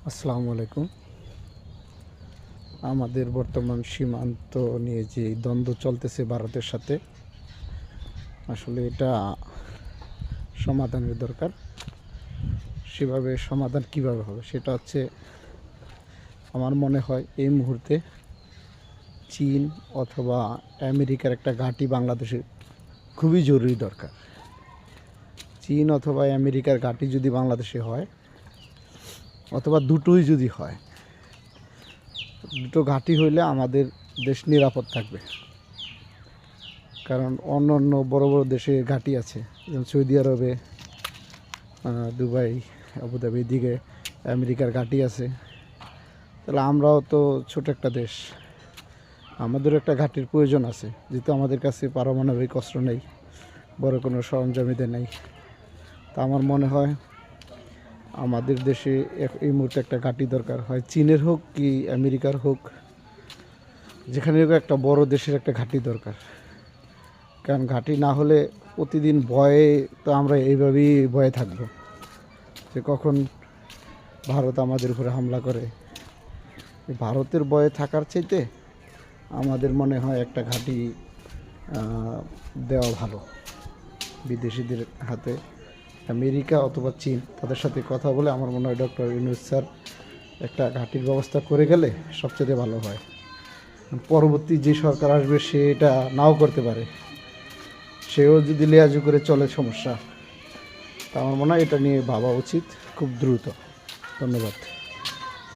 আসসালামু আলাইকুম। আমাদের বর্তমান সীমান্ত নিয়ে যে দ্বন্দ্ব চলতেছে ভারতের সাথে, আসলে এটা সমাধানের দরকার। সেভাবে সমাধান কিভাবে হবে সেটা হচ্ছে, আমার মনে হয় এই মুহূর্তে চীন অথবা আমেরিকার একটা ঘাঁটি বাংলাদেশে খুবই জরুরি দরকার। চীন অথবা আমেরিকার ঘাঁটি যদি বাংলাদেশে হয়, অথবা দুটোই যদি হয়, দুটো ঘাঁটি হইলে আমাদের দেশ নিরাপদ থাকবে। কারণ অন্য অন্য বড় বড় দেশে ঘাঁটি আছে, যেমন সৌদি আরবে, দুবাই, আবুধাবি, দিকে আমেরিকার ঘাঁটি আছে। তাহলে আমরাও তো ছোট একটা দেশ, আমাদেরও একটা ঘাঁটির প্রয়োজন আছে, যেহেতু আমাদের কাছে পারমাণবিক অস্ত্র নেই, বড় কোনো সরঞ্জামিতে নেই। তা আমার মনে হয় আমাদের দেশে এই মুহূর্তে একটা ঘাঁটি দরকার, হয় চীনের হোক কি আমেরিকার হোক, যেখানে হোক একটা বড় দেশের একটা ঘাঁটি দরকার। কারণ ঘাঁটি না হলে প্রতিদিন ভয়ে, তো আমরা এইভাবেই ভয়ে থাকবো যে কখন ভারত আমাদের উপরে হামলা করে। ভারতের ভয়ে থাকার চাইতে আমাদের মনে হয় একটা ঘাঁটি দেওয়া ভালো বিদেশিদের হাতে। আমেরিকা অথবা চীন, তাদের সাথে কথা বলে আমার মনে হয় ডক্টর ইউনূস স্যার একটা ঘাঁটির ব্যবস্থা করে গেলে সবচেয়ে ভালো হয়। পরবর্তী যে সরকার আসবে সে এটা নাও করতে পারে, সেও যদি লেয়াজু করে চলে সমস্যা। তা আমার মনে হয় এটা নিয়ে ভাবা উচিত খুব দ্রুত। ধন্যবাদ।